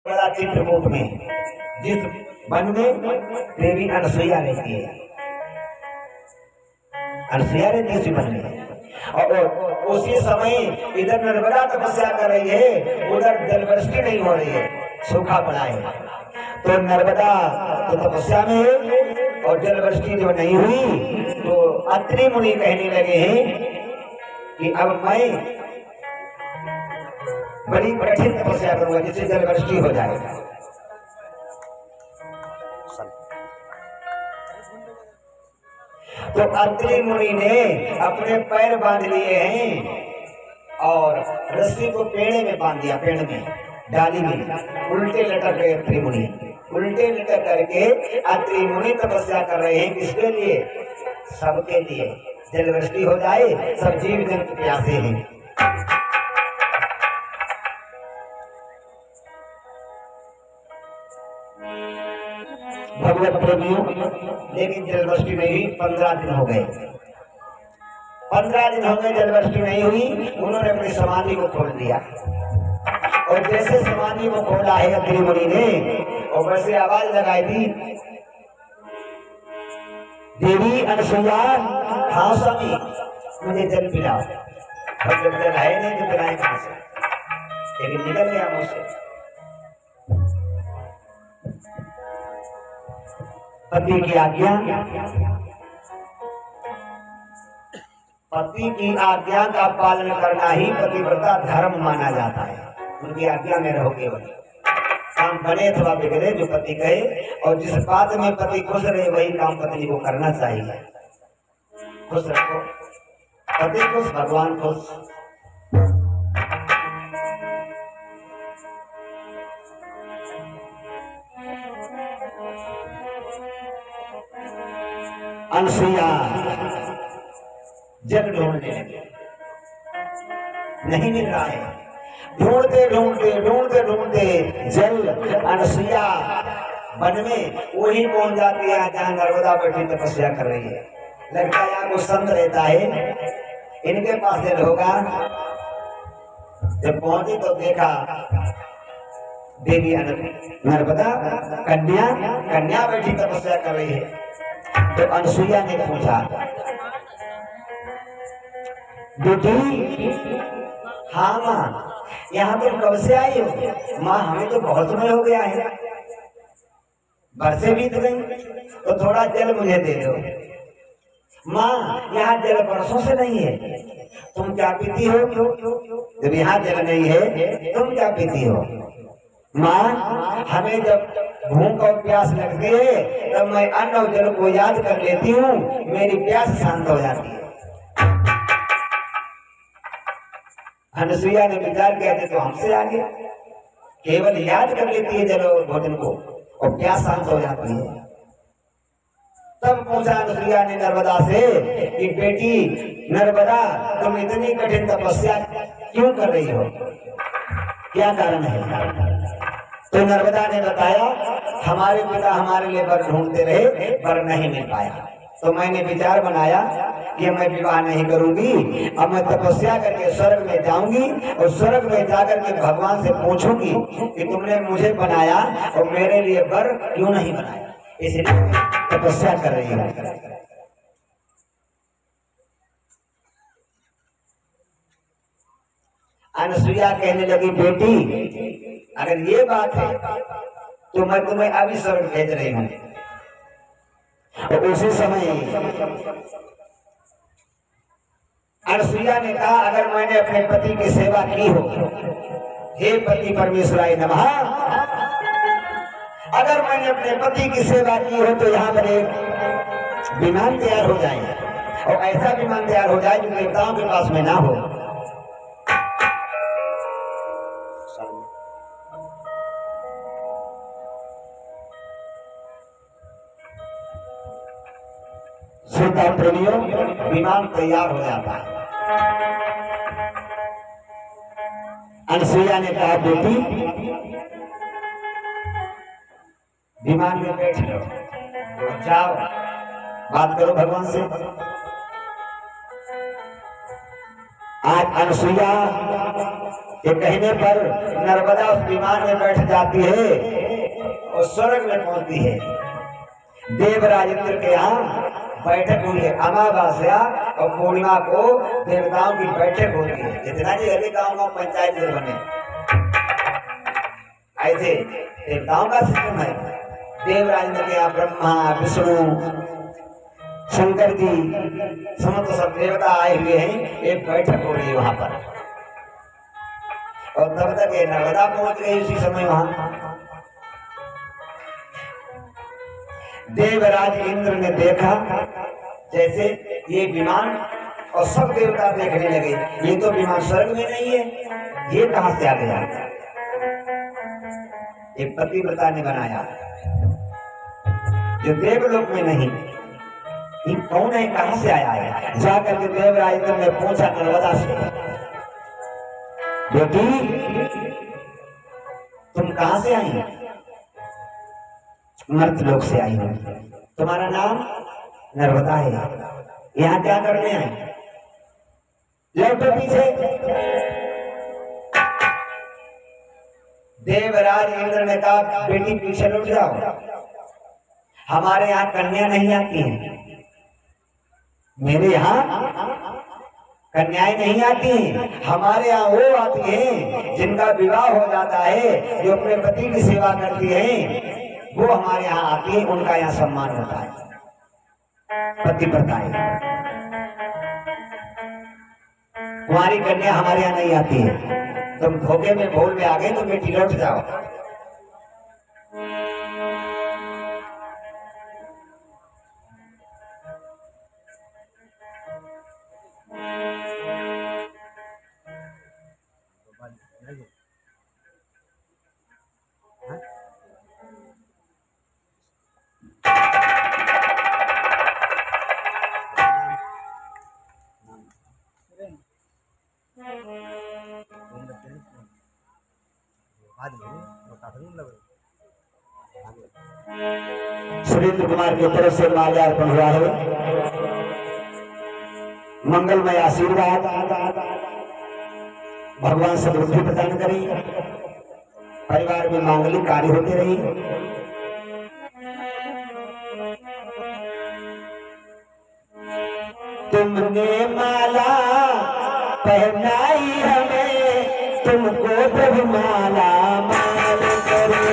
बड़ा चित्रकूट में जिस वन में देवी अनसुईया रहती है, अनसुईया रहती है उसी वन में। और उसी समय इधर नर्मदा तपस्या कर रही है, उधर जलवृष्टि नहीं हो रही है, सूखा पड़ा है। तो नर्मदा तो तपस्या में है और जलवृष्टि जो नहीं हुई, तो अत्रि मुनि कहने लगे हैं कि अब मैं बड़ी कठिन तपस्या करूंगा जिससे जलवृष्टि हो जाएगा। तो अत्रि मुनि ने अपने पैर बांध लिए हैं और रस्सी को पेड़ में बांध दिया, पेड़ में डाली में उल्टे लटक गए अत्रि मुनि। उल्टे लटक करके अत्रि मुनि तपस्या कर रहे हैं, किसके लिए? सबके लिए, जलवृष्टि हो जाए, सब जीव जंतु प्यासे हैं। भगवत प्रेमियों, लेकिन जलवृष्टि नहीं हुई। 15 दिन हो गए, 15 दिन हो गए, जलवृष्टि नहीं हुई। उन्होंने अपनी समाधि को खोल दिया और जैसे समाधि को खोला है अत्रि मुनि ने, और वैसे आवाज लगाई थी, देवी अनसुईया, हाँ स्वामी मुझे जल पिलाओ। और जब जल है नहीं तो पिलाए कहां से, लेकिन निकल गया मुंह से। पति की आज्ञा, पति की आज्ञा का पालन करना ही पतिव्रता धर्म माना जाता है। उनकी आज्ञा में रहो, केवल काम बने अथवा बिगड़े जो पति कहे, और जिस बात में पति खुश रहे वही काम पत्नी को करना चाहिए। खुश रखो, पति खुश, भगवान खुश। अनसुईया जल ढूंढने लगे, नहीं मिल रहा है। ढूंढते ढूंढते ढूंढते ढूंढते जल अनसुईया वन में वही पहुंच जाती है जहां नर्मदा बैठी तपस्या कर रही है। लगता है यहाँ को संत रहता है, इनके पास जल होगा। जब पहुंची तो देखा देवी नर्मदा कन्या बैठी तपस्या कर रही है। तो अनसुईया ने पूछा, बेटी, हाँ माँ, यहाँ तुम कब से आई हो? माँ हमें तो बहुत समय हो गया है, बरसें बीत गई, तो थोड़ा जल मुझे दे दो। माँ यहाँ जल बरसों से नहीं है, तुम क्या पीती हो? जब यहाँ जल नहीं है तुम क्या पीती हो? माँ हमें जब भूख और प्यास लगती है तब मैं अन्न और जल को याद कर लेती हूँ, मेरी प्यास शांत हो जाती है। अनसुईया ने विचार किया तो हमसे आगे केवल याद कर लेती है जल और भोजन को, और प्यास शांत हो जाती है। तब पूछा अनसुईया ने नर्मदा से कि बेटी नर्मदा, तुम इतनी कठिन तपस्या क्यों कर रही हो, क्या कारण है? तो नर्मदा ने बताया, हमारे पिता हमारे लिए वर ढूंढते रहे, वर नहीं मिल पाया, तो मैंने विचार बनाया कि मैं विवाह नहीं करूंगी। अब मैं तपस्या करके स्वर्ग में जाऊंगी और स्वर्ग में जाकर के भगवान से पूछूंगी कि तुमने मुझे बनाया और मेरे लिए वर क्यों नहीं बनाया, इसलिए तपस्या कर रही हूँ। अनसुईया कहने लगी, बेटी अगर ये बात है तो मैं तुम्हें अभी स्वर्ग भेज रही हूँ। और उसी समय अनसुईया ने कहा, अगर मैंने अपने पति की सेवा की हो, हे पति परमेश्वराय नमः, अगर मैंने अपने पति की सेवा की हो तो यहाँ पर एक विमान तैयार हो जाए, और ऐसा विमान तैयार हो जाए जो देवताओं के पास में ना हो। श्रोता प्रेमियों, विमान तैयार हो जाता है। अनसुईया ने कहा, बेटी विमान में बैठ लो, जाओ बात करो भगवान से। आज अनसुईया ये कहने पर नर्मदा उस विमान में बैठ जाती है और स्वर्ग में पहुंचती है। देवराज इंद्र के यहाँ बैठक हुई है। अमावस्या और पूर्णिमा को देवताओं की बैठक होती है। जितना जी अभी गाँव गाँव पंचायत घर बने ऐसे देवताओं का सिस्टम है। देवराज इंद्र के यहाँ ब्रह्मा विष्णु शंकर जी समस्त सब देवता आए हुए हैं। एक बैठक हो रही है वहां पर और तब तक ये नर्मदा पहुंच गई उसी समय वहां। देवराज इंद्र ने देखा जैसे ये विमान और सब देवता देखने लगे ये तो विमान स्वर्ग में नहीं है, ये कहां से आ गया। एक पतिव्रता ने बनाया जो देवलोक में नहीं, ये कौन है, कहां से आया है। जाकर के देवराज इंद्र ने पूछा नर्मदा से, बेटी तुम कहां से आई। मर्तलोक से आई हूं। तुम्हारा नाम नर्मदा है, यहाँ क्या करने आए। लौटो पीछे। देवराज इंद्र ने कहा बेटी पीछे लौट जाओ, हमारे यहाँ कन्या नहीं आती हैं। मेरे यहाँ कन्याएं नहीं आती हैं, हमारे यहाँ वो आती हैं जिनका विवाह हो जाता है, जो अपने पति की सेवा करती हैं, वो हमारे यहाँ आती है, उनका यहाँ सम्मान होता है। पतिव्रता है। तुम्हारी कन्या हमारे यहाँ नहीं आती है, तुम धोखे में भूल में आ गए तो बेटी लौट जाओ। सुरेंद्र कुमार की तरफ से माल्यार्पण हुआ है। मंगलमय आशीर्वाद भगवान समृद्धि प्रदान करें, परिवार में मांगलिक कार्य होते रहे। तुमने माला पहनाई हमें, तुमको प्रभु माला माल करे।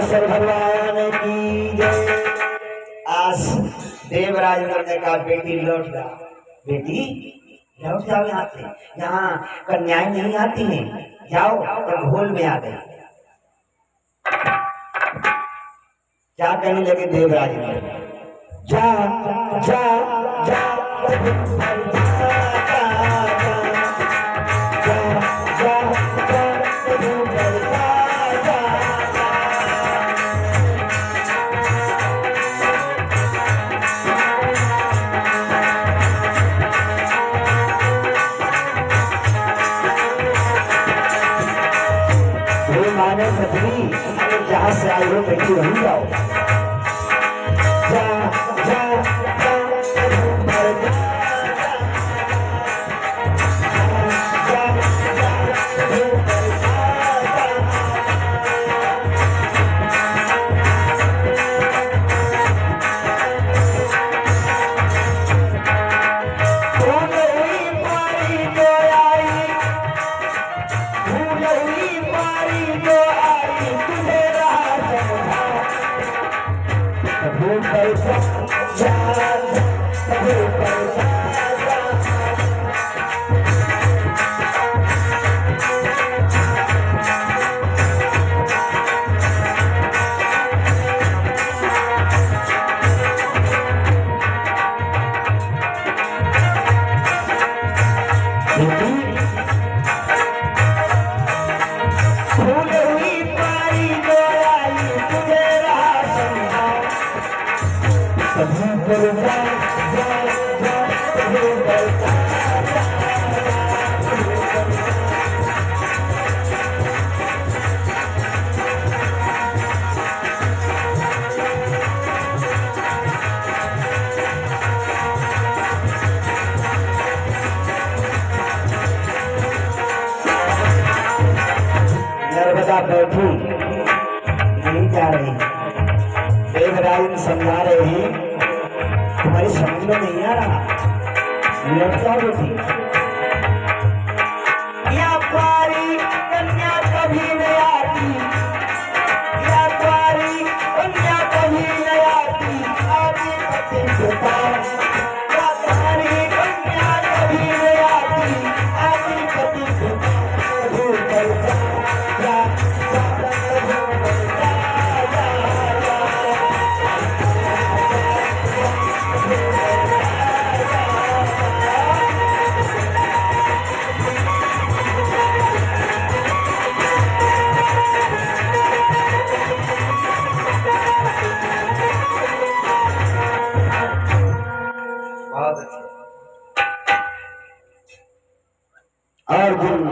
भगवान की जय। आज देवराज ने कहा बेटी लौट जा, बेटी लौट जाओ यहाँ से, यहाँ कन्याएं नहीं आती हैं, जाओ। तो भूल में आ गई। क्या कहने लगे देवराज ने, जा जा जा जहां से आए हो बेटी वहीं जाओ। जा जा जा नर्मदा बैठी नहीं जा रही, देवराज समझा रहे हैं, तुम्हारी समझ में नहीं आ रहा, लड़का बेटी या प्यारी कन्या कभी नहीं आती, या प्यारी कन्या कभी नहीं आती, आदि पति पिता या प्यारी कन्या कभी नहीं आती, आदि पति पिता भूल करता अर्जुन